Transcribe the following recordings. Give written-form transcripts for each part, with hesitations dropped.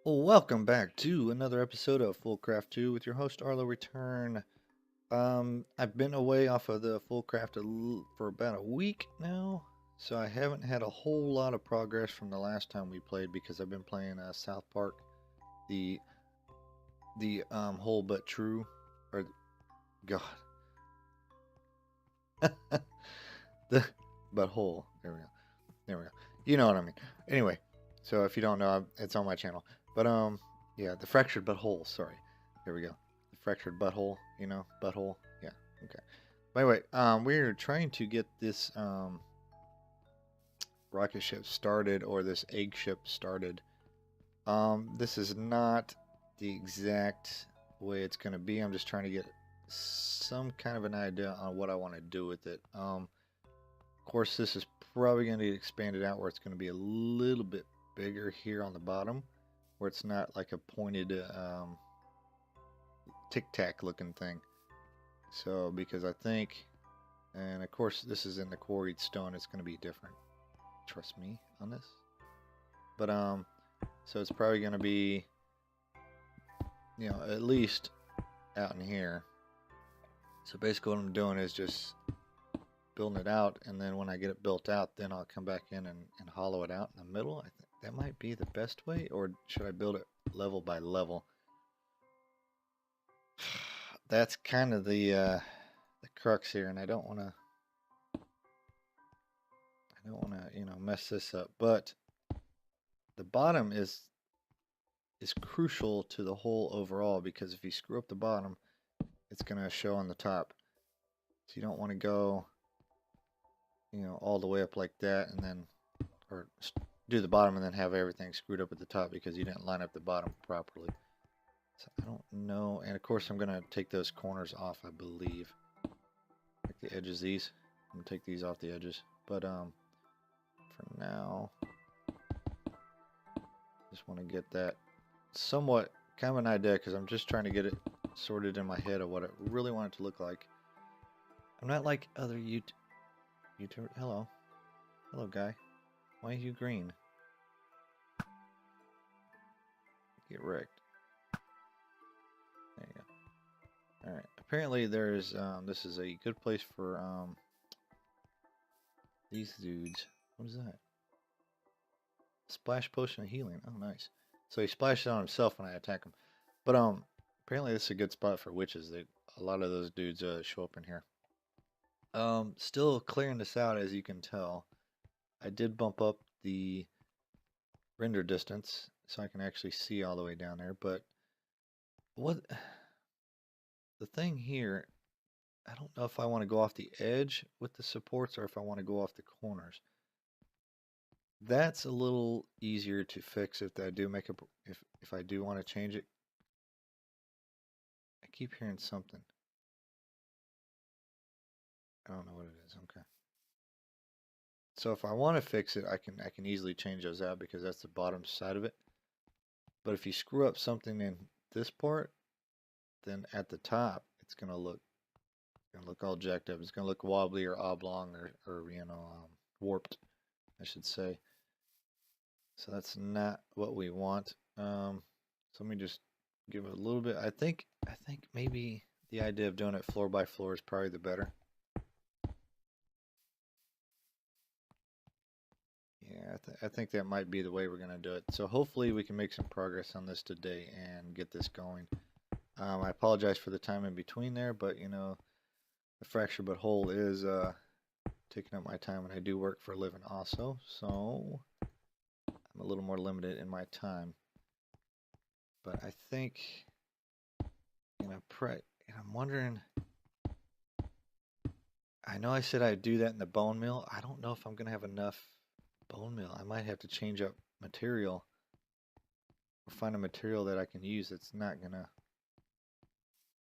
Welcome back to another episode of FoolCraft 2 with your host Arlo Return. I've been away off of the FoolCraft for about a week now, so I haven't had a whole lot of progress from the last time we played because I've been playing South Park, the Whole But True, or God, the But Whole. There we go. You know what I mean. Anyway, so if you don't know, it's on my channel. But yeah, the fractured but whole. Sorry, there we go. The fractured butthole. You know, butthole. Yeah. Okay. By the way, we're trying to get this rocket ship started, or this egg ship started. This is not the exact way it's going to be. I'm just trying to get some kind of an idea on what I want to do with it. Of course, this is probably going to get expanded out where it's going to be a little bit bigger here on the bottom, where it's not like a pointed tic-tac looking thing. So because I think, and of course this is in the quarried stone, it's going to be different. Trust me on this. But so it's probably going to be, you know, at least out in here. So basically what I'm doing is just building it out, and then when I get it built out, then I'll come back in and hollow it out in the middle. I think that might be the best way, or should I build it level by level? That's kind of the crux here, and I don't want to you know, mess this up. But the bottom is crucial to the whole overall, because if you screw up the bottom, it's going to show on the top. So you don't want to go, you know, all the way up like that, and then, or do the bottom and then have everything screwed up at the top because you didn't line up the bottom properly. So I don't know. And of course I'm going to take those corners off, I believe. Like the edges, these. I'm going to take these off the edges. But for now, just want to get that somewhat kind of an idea, because I'm just trying to get it sorted in my head of what I really want it to look like. I'm not like other YouTuber. Hello guy. Why are you green? Get wrecked. There you go. All right. Apparently there's this is a good place for these dudes. What is that? Splash potion of healing. Oh, nice. So he splashed it on himself when I attack him. But apparently this is a good spot for witches. A lot of those dudes show up in here. Still clearing this out, as you can tell. I did bump up the render distance so I can actually see all the way down there. But what the thing here, I don't know if I want to go off the edge with the supports or if I want to go off the corners. That's a little easier to fix if I do make a if I do want to change it. I keep hearing something. I don't know what it is. Okay. So if I want to fix it, I can easily change those out because that's the bottom side of it. But if you screw up something in this part, then at the top it's gonna look all jacked up. It's gonna look wobbly or oblong or you know, warped, I should say. So that's not what we want. So let me just give it a little bit. I think maybe the idea of doing it floor by floor is probably the better. Yeah, I think that might be the way we're gonna do it. So hopefully we can make some progress on this today and get this going. I apologize for the time in between there, but you know, the fracture but whole is taking up my time, and I do work for a living also, so I'm a little more limited in my time. But I think, you know, I'm wondering, I know I said I'd do that in the bone mill. I don't know if I'm going to have enough bone meal. I might have to change up material or find a material that I can use that's not going to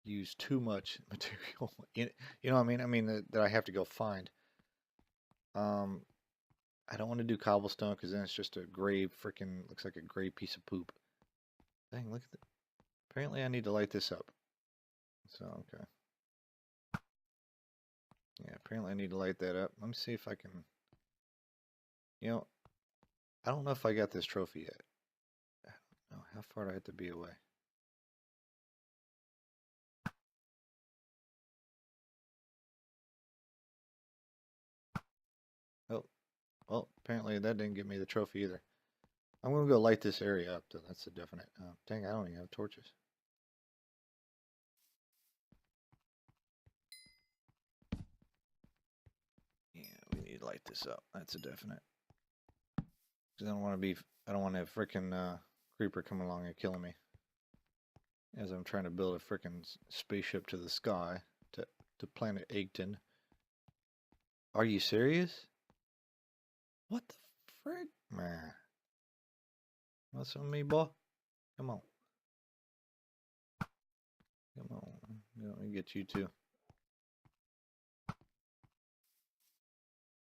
use too much material. You know what I mean? I mean that I have to go find. I don't want to do cobblestone because then it's just a gray freaking, looks like a gray piece of poop. Dang, look at that. Apparently I need to light this up. So, okay. Yeah, apparently I need to light that up. Let me see if I can, you know, I don't know if I got this trophy yet. I don't know How far do I have to be away? Oh, well, apparently that didn't get me the trophy either. I'm gonna go light this area up, though. That's a definite. Dang, I don't even have torches. Yeah, we need to light this up. That's a definite. I don't want to be. I don't want to have frickin' creeper coming along and killing me as I'm trying to build a frickin' spaceship to the sky to planet Egton. Are you serious? What the frick, man? What's on me, boy? Come on. Come on. Let me get you too.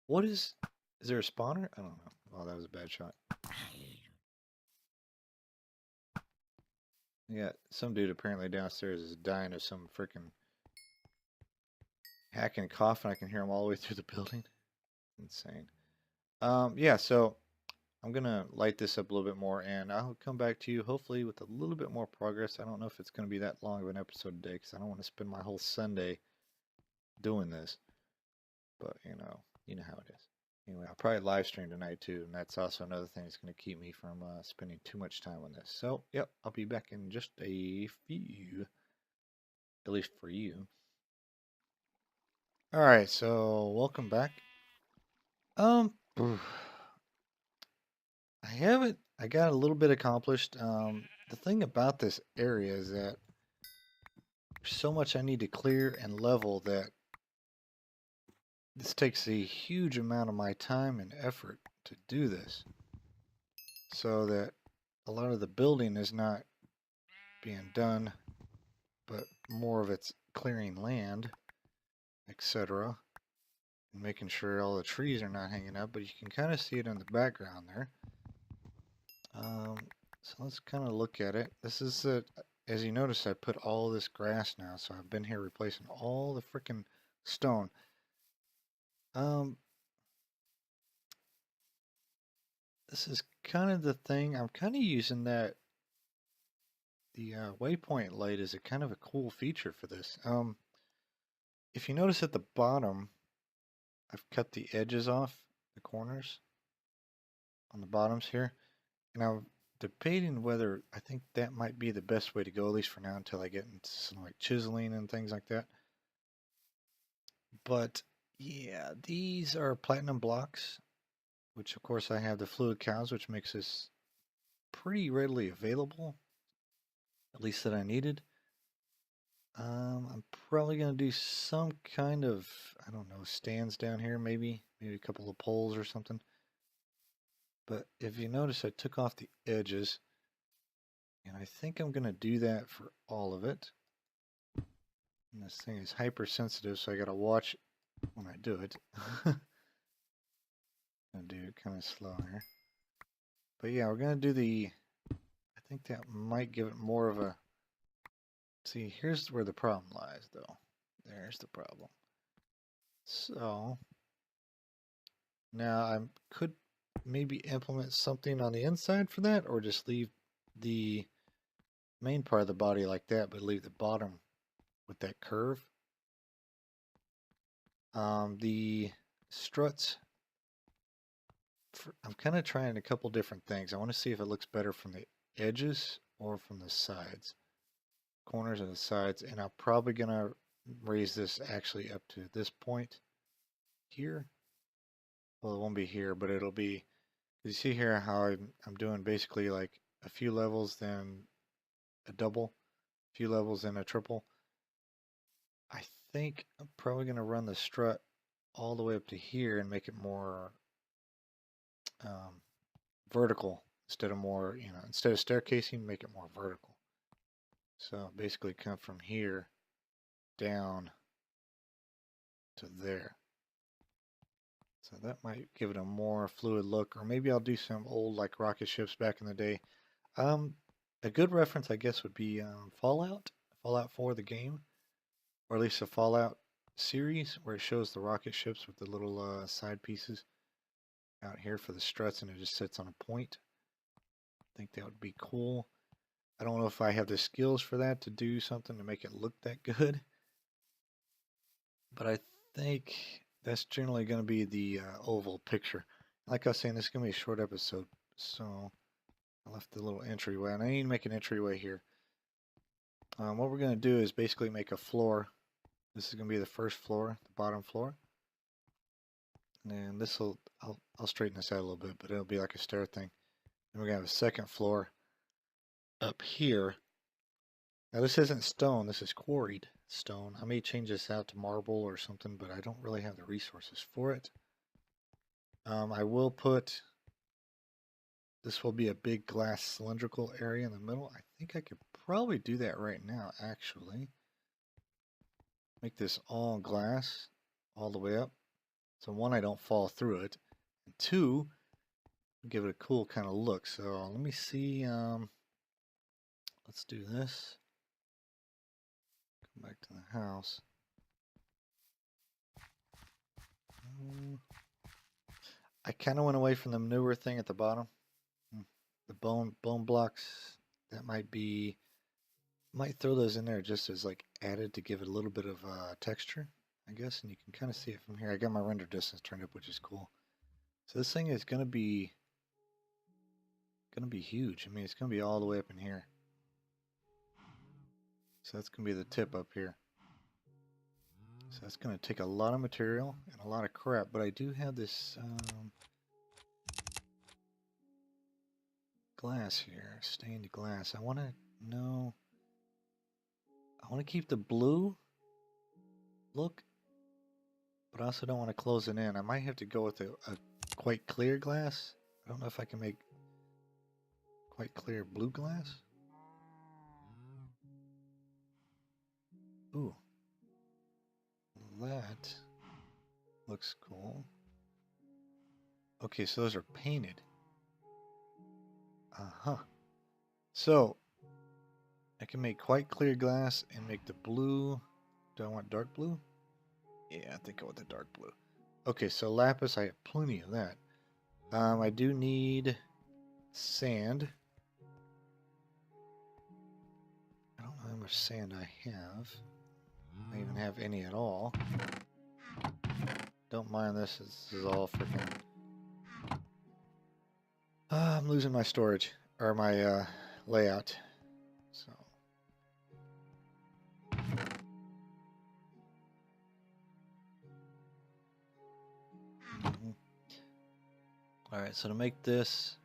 What is there a spawner? I don't know. Oh, that was a bad shot. Yeah, some dude apparently downstairs is dying of some freaking hacking cough, and I can hear him all the way through the building. Insane. Yeah, so I'm gonna light this up a little bit more, and I'll come back to you hopefully with a little bit more progress. I don't know if it's gonna be that long of an episode today, because I don't want to spend my whole Sunday doing this. But you know how it is. Anyway, I'll probably live stream tonight too, and that's also another thing that's going to keep me from spending too much time on this. So, yep, I'll be back in just a few, at least for you. All right, so welcome back. I got a little bit accomplished. The thing about this area is that there's so much I need to clear and level that this takes a huge amount of my time and effort to do this. So that a lot of the building is not being done, but more of it's clearing land, etc. And making sure all the trees are not hanging up, but you can kind of see it in the background there. So let's kind of look at it. This is as you notice, I put all this grass now, so I've been here replacing all the freaking stone. This is kind of the thing. I'm kind of using that. The waypoint light is a kind of a cool feature for this. If you notice at the bottom, I've cut the edges off, the corners on the bottoms here. And I'm debating whether I think that might be the best way to go, at least for now, until I get into some like chiseling and things like that. But yeah, these are platinum blocks, which of course I have the fluid cows, which makes this pretty readily available, at least that I needed. I'm probably going to do some kind of, I don't know, stands down here, maybe a couple of poles or something. But if you notice, I took off the edges, and I think I'm going to do that for all of it. And this thing is hypersensitive, so I got to watch when I do it. I do it kind of slow here. But yeah, we're going to do I think that might give it more of a, see, here's where the problem lies, though. There's the problem. So now I could maybe implement something on the inside for that, or just leave the main part of the body like that, but leave the bottom with that curve. The struts, I'm kind of trying a couple different things. I want to see if it looks better from the edges or from the sides, corners and the sides, and I'm probably gonna raise this actually up to this point here. Well, it won't be here, but it'll be, you see here how I'm doing basically like a few levels, then a double, a few levels, then a triple. I think I'm probably going to run the strut all the way up to here and make it more vertical instead of more, instead of staircasing, make it more vertical. So basically come from here down to there. So that might give it a more fluid look, or maybe I'll do some old like rocket ships back in the day. A good reference, I guess, would be Fallout 4, the game, or at least the Fallout series, where it shows the rocket ships with the little side pieces out here for the struts, and it just sits on a point. I think that would be cool. I don't know if I have the skills for that to do something to make it look that good. But I think that's generally going to be the oval picture. Like I was saying, this is going to be a short episode. So I left the little entryway. And I need to make an entryway here. What we're going to do is basically make a floor. This is going to be the first floor, the bottom floor. And this will, I'll straighten this out a little bit, but it'll be like a stair thing. And we're going to have a second floor up here. Now this isn't stone, this is quarried stone. I may change this out to marble or something, but I don't really have the resources for it. I will put, this will be a big glass cylindrical area in the middle. I think I could probably do that right now, actually. Make this all glass all the way up. So one, I don't fall through it. And two, give it a cool kind of look. So let me see, let's do this. Come back to the house. I kind of went away from the manure thing at the bottom. The bone blocks, that might throw those in there just as like added to give it a little bit of texture, I guess. And you can kind of see it from here. I got my render distance turned up, which is cool. So this thing is gonna be huge. I mean, it's gonna be all the way up in here. So that's going to be the tip up here. So that's going to take a lot of material and a lot of crap. But I do have this glass here, stained glass. I want to keep the blue look, but I also don't want to close it in. I might have to go with a quite clear glass. I don't know if I can make quite clear blue glass. Ooh, that looks cool. Okay, so those are painted. So I can make quite clear glass and make the blue. Do I want dark blue? Yeah, I think I want the dark blue. Okay, so lapis, I have plenty of that. I do need sand. I don't know how much sand I have. I even have any at all. Don't mind this. This is all freaking. I'm losing my storage or my layout. So. All right. So to make this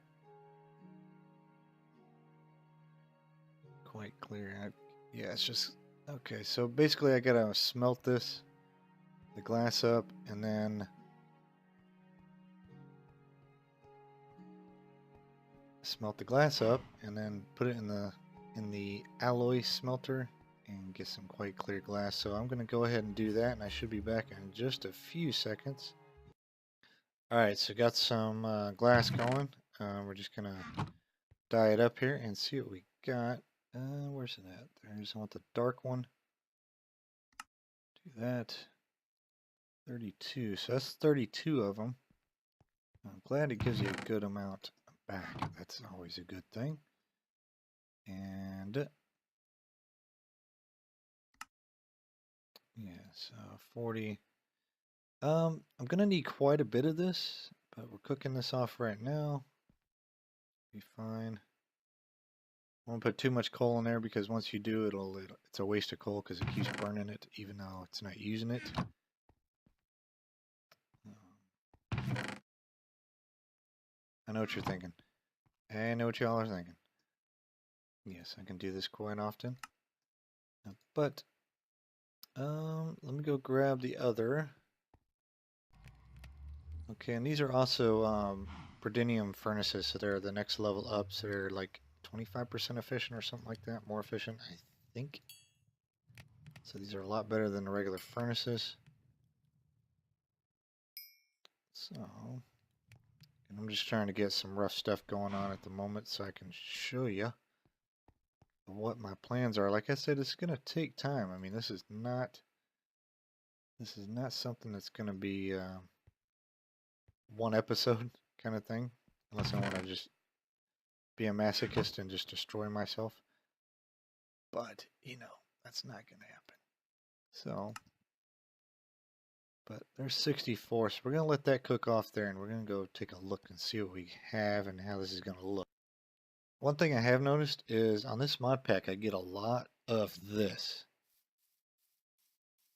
quite clear, yeah, it's just. Okay, so basically I gotta smelt the glass up, and then smelt the glass up, and then put it in the alloy smelter and get some quite clear glass. So I'm gonna go ahead and do that, and I should be back in just a few seconds. Alright, so got some glass going. We're just gonna dye it up here and see what we got. Where's it at? There's, I want the dark one. Do that. 32. So that's 32 of them. I'm glad it gives you a good amount back. That's always a good thing. And yeah, so 40. I'm gonna need quite a bit of this, but we're cooking this off right now. Be fine. I won't put too much coal in there because once you do, it's a waste of coal because it keeps burning it even though it's not using it. I know what you're thinking. I know what y'all are thinking. Yes, I can do this quite often. But let me go grab the other. Okay, and these are also Prudinium furnaces, so they're the next level up, so they're like 25% efficient or something like that, more efficient, I think. So these are a lot better than the regular furnaces. So, and I'm just trying to get some rough stuff going on at the moment so I can show you what my plans are. Like I said, it's going to take time. I mean, this is not something that's going to be one episode kind of thing, unless I want to just be a masochist and just destroy myself. but, you know, that's not going to happen. So, but there's 64, so we're going to let that cook off there, and we're going to go take a look and see what we have and how this is going to look. One thing I have noticed is on this mod pack, I get a lot of this,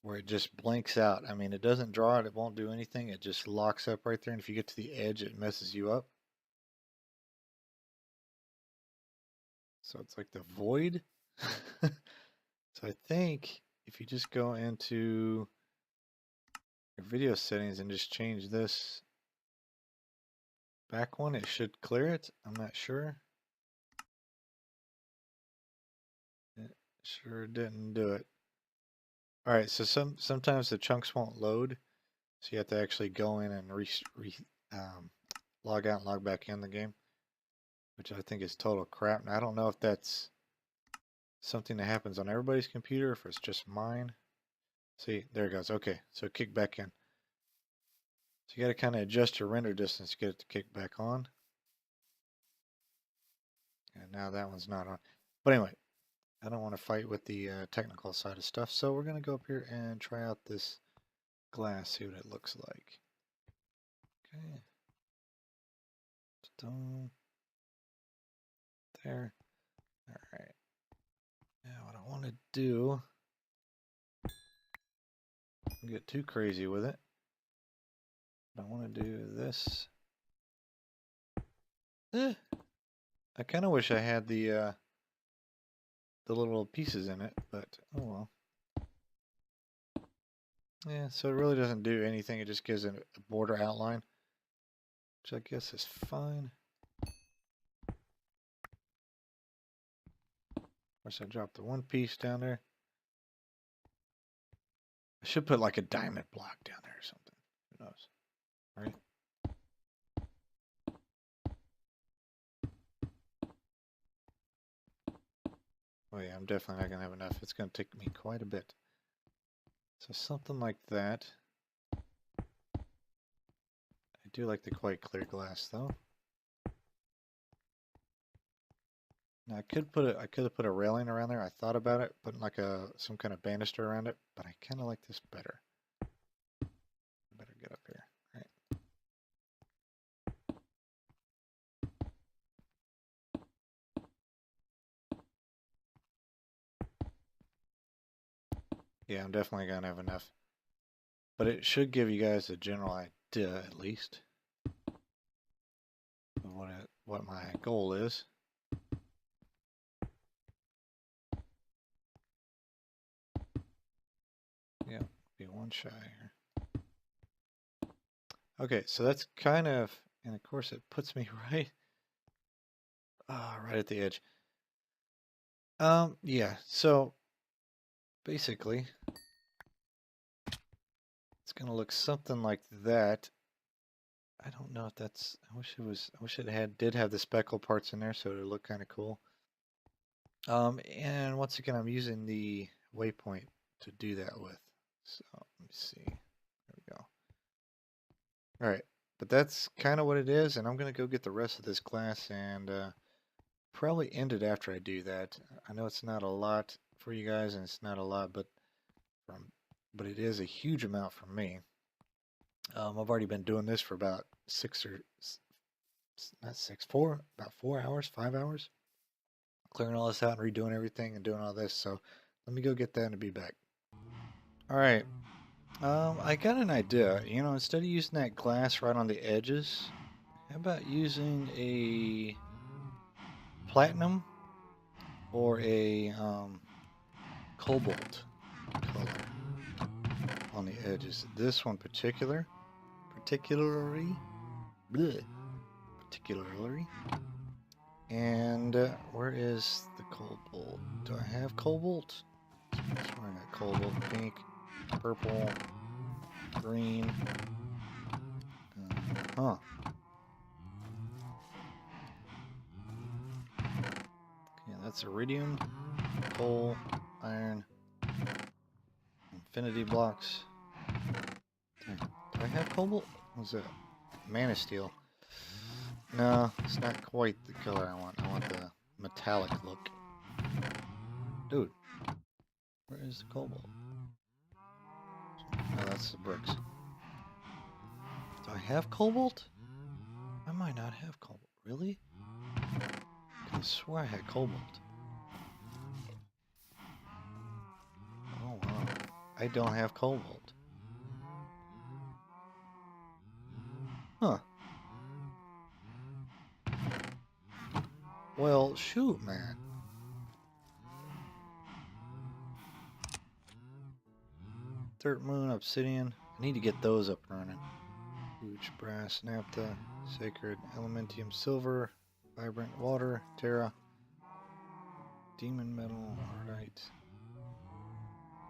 where it just blanks out. I mean, it doesn't draw it, it won't do anything, it just locks up right there, and if you get to the edge, it messes you up. So it's like the void. So I think if you just go into your video settings and just change this back one, it should clear it. I'm not sure. It sure didn't do it. Alright, so sometimes the chunks won't load, so you have to actually go in and log out and log back in the game, which I think is total crap. Now I don't know if that's something that happens on everybody's computer, or if it's just mine. See, there it goes. Okay, so kick back in. So you got to kind of adjust your render distance to get it to kick back on. And now that one's not on. But anyway, I don't want to fight with the technical side of stuff, so we're going to go up here and try out this glass, see what it looks like. Okay. Stone. There. Alright. Now what I want to do, don't get too crazy with it. I want to do this. I kind of wish I had the little pieces in it, but oh well. Yeah, so it really doesn't do anything. It just gives it a border outline, which I guess is fine. Of course, I dropped the one piece down there. I should put like a diamond block down there or something. Who knows? Right? Oh yeah, I'm definitely not going to have enough. It's going to take me quite a bit. So something like that. I do like the quite clear glass though. Now I could have put a railing around there. I thought about it, putting like some kind of banister around it, but I kind of like this better. I better get up here. All right. Yeah, I'm definitely gonna have enough, but it should give you guys a general idea at least of what my goal is. Yeah, be one shy here. Okay, so that's kind of, and of course it puts me right at the edge. Yeah, so basically it's gonna look something like that. I don't know if that's, I wish it did have the speckle parts in there so it would look kind of cool. And once again, I'm using the waypoint to do that with. So let me see. There we go. All right, but that's kind of what it is, and I'm gonna go get the rest of this glass and probably end it after I do that. I know it's not a lot for you guys, and it's not a lot, but it is a huge amount for me. I've already been doing this for about 4 hours, 5 hours, clearing all this out and redoing everything and doing all this. So let me go get that and be back. All right. I got an idea. You know, instead of using that glass right on the edges, how about using a platinum or a cobalt color on the edges? This one particularly, and where is the cobalt? Do I have cobalt? I got cobalt, pink, purple, green. Yeah, that's iridium, coal, iron, infinity blocks. Do I have cobalt? What's that? Mana steel. No, it's not quite the color I want. I want the metallic look. Dude, where is the cobalt? Oh, that's the bricks. Do I have cobalt? I might not have cobalt. Really? I swear I had cobalt. Oh, wow. I don't have cobalt. Huh. Well, shoot, man. Dirt Moon, Obsidian. I need to get those up and running. Huge brass, naphtha, sacred elementium silver, vibrant water, terra, demon metal, ardite,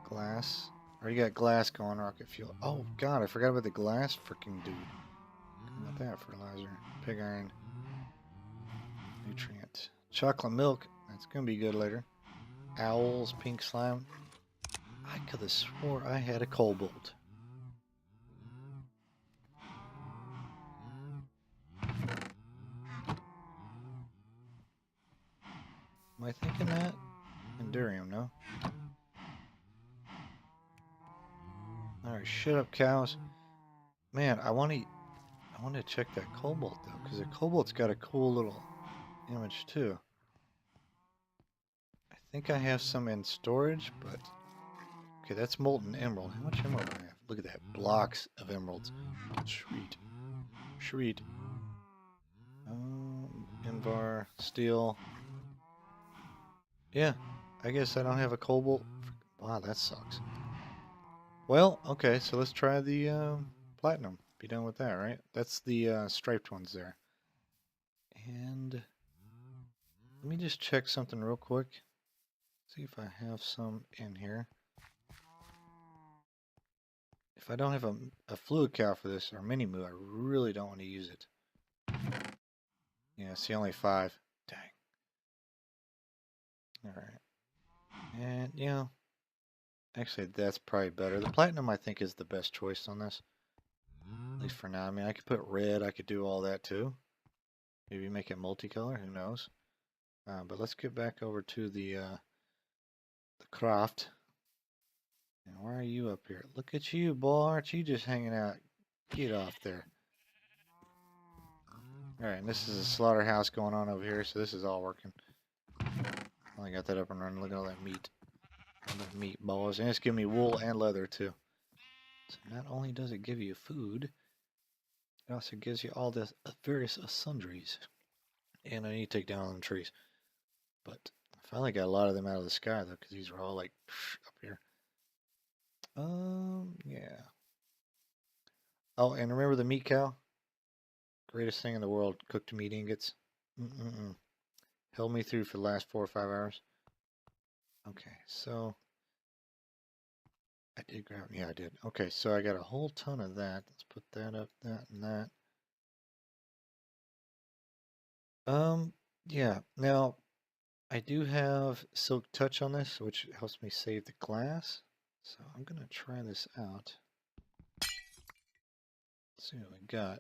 glass. Already got glass going, rocket fuel. Oh god, I forgot about the glass freaking dude. How about that? Fertilizer, pig iron, nutrient, chocolate milk. That's gonna be good later. Owls, pink slime. I could have swore I had a cobalt. Am I thinking that? Endurium, no? Alright, shut up, cows. Man, I want to check that cobalt, though, because the cobalt's got a cool little image, too. I think I have some in storage, but... Okay, that's molten emerald. How much emerald do I have? Look at that. Blocks of emeralds. Sweet. Sweet. Invar, steel. Yeah, I guess I don't have a cobalt. Wow, that sucks. Well, okay, so let's try the platinum. Be done with that, right? That's the striped ones there. And let me just check something real quick. See if I have some in here. If I don't have a fluid cow for this, or mini moo, I really don't want to use it. Yeah, see, only 5. Dang. Alright. And, you know, actually, that's probably better. The platinum, I think, is the best choice on this. At least for now. I mean, I could put red. I could do all that, too. Maybe make it multicolor. Who knows? But let's get back over to the craft. And why are you up here? Look at you, boy. Aren't you just hanging out? Get off there. Alright, and this is a slaughterhouse going on over here, so this is all working. Only got that up and running. Look at all that meat. All that meat balls. And it's giving me wool and leather, too. So not only does it give you food, it also gives you all the various sundries. And I need to take down all the trees. But I finally got a lot of them out of the sky, though, because these were all, like, up here. Yeah. Oh, and remember the meat cow? Greatest thing in the world, cooked meat ingots. Held me through for the last 4 or 5 hours. Okay, so I did grab, yeah, I did. Okay, so I got a whole ton of that. Let's put that up, that, and that. Yeah, now I do have Silk Touch on this, which helps me save the glass. So I'm gonna try this out. Let's see what we got.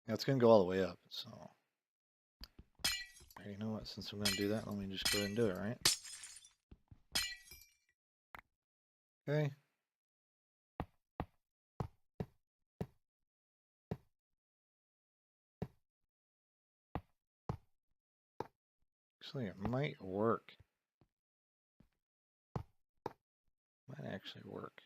Yeah, it's gonna go all the way up, so you know what, since I'm gonna do that, let me just go ahead and do it, right? Okay. Actually, it might work. Might actually work.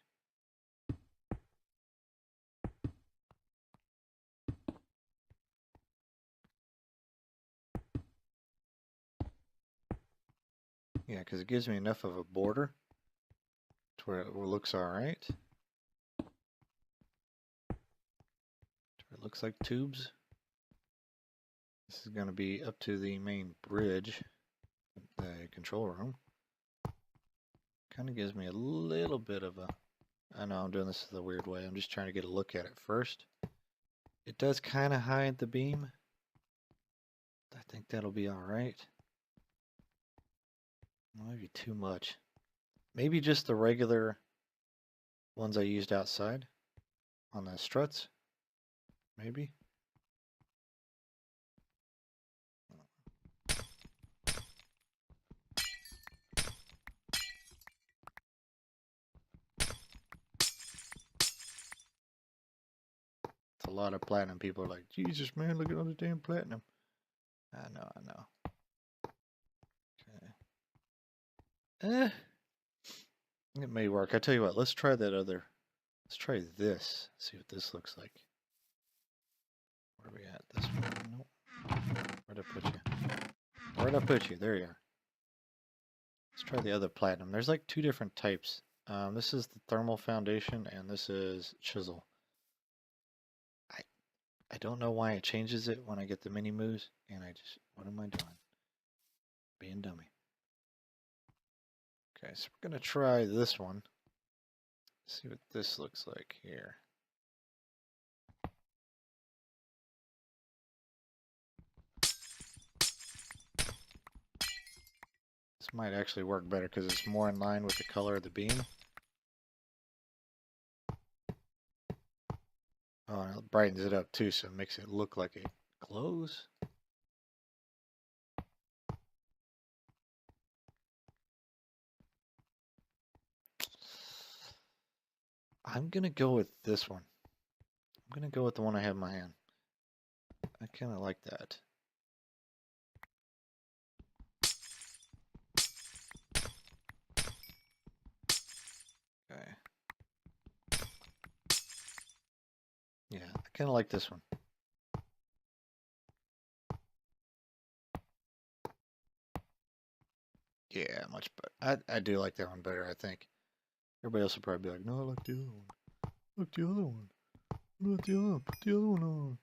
Yeah, because it gives me enough of a border to where it looks alright. It looks like tubes. This is going to be up to the main bridge, the control room. Kind of gives me a little bit of a... I know I'm doing this the weird way. I'm just trying to get a look at it first. It does kind of hide the beam. I think that'll be alright. Maybe too much. Maybe just the regular ones I used outside on the struts, maybe. It's a lot of platinum. People are like, Jesus, man, look at all the damn platinum. I know. Okay. It may work. I tell you what, let's try that other. Let's try this. See what this looks like. Where are we at? This one? Nope. Where'd I put you? Where'd I put you? There you are. Let's try the other platinum. There's like two different types. This is the thermal foundation, and this is chisel. I don't know why it changes it when I get the mini moves, and what am I doing? Being dummy. Okay, so we're gonna try this one. See what this looks like here. This might actually work better because it's more in line with the color of the beam. Oh, and it brightens it up too, so it makes it look like it glows. I'm gonna go with this one. I'm gonna go with the one I have in my hand. I kind of like that. Okay. Yeah, I kind of like this one. Yeah, much better. I do like that one better, I think. Everybody else will probably be like, no, I like the other one. Look, the other one. Look, the other one. Put the other one on.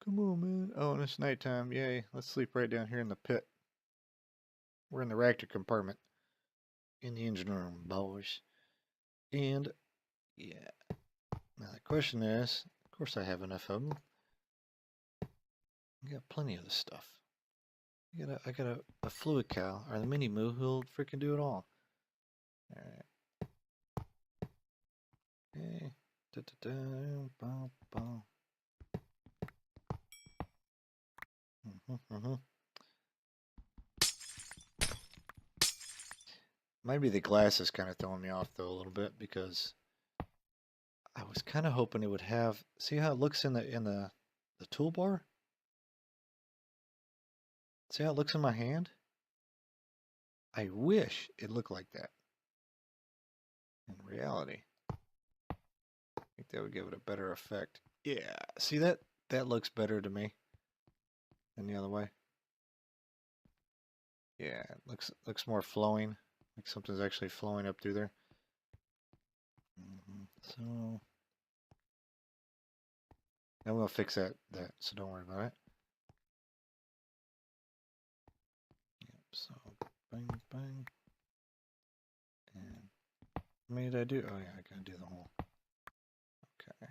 Come on, man. Oh, and it's nighttime. Yay. Let's sleep right down here in the pit. We're in the reactor compartment. In the engine room, boys. And, yeah. Now the question is, of course I have enough of them. I got plenty of this stuff. I got a fluid cow, or the mini moo who'll freaking do it all. Alright. Okay. Maybe the glass is kind of throwing me off though a little bit because I was kind of hoping it would have. See how it looks in the toolbar? See how it looks in my hand? I wish it looked like that. In reality, I think that would give it a better effect. Yeah, see that? That looks better to me than the other way. Yeah, it looks more flowing, like something's actually flowing up through there. So I'm gonna fix that. So don't worry about it. Yep. So bang bang, and how many did I do? Oh yeah, I gotta do the whole. Okay.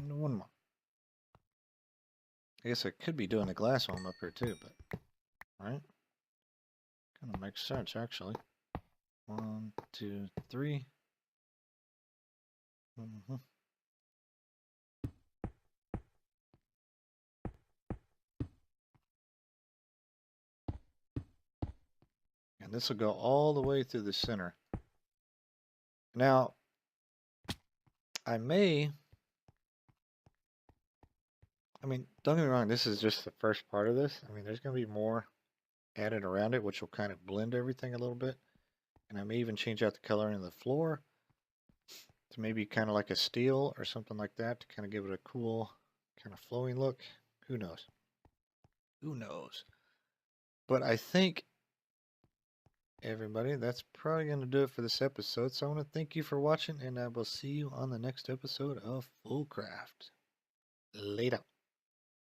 And one more. I guess I could be doing the glass one up here too, but right? Kind of makes sense actually. 1, 2, 3. And this will go all the way through the center. Now, I mean, don't get me wrong, this is just the first part of this. I mean, there's going to be more added around it, which will kind of blend everything a little bit. And I may even change out the coloring of the floor to maybe kind of like a steel or something like that to kind of give it a cool kind of flowing look. Who knows? Who knows? But I think everybody, that's probably going to do it for this episode. So I want to thank you for watching, and I will see you on the next episode of FoolCraft. Later.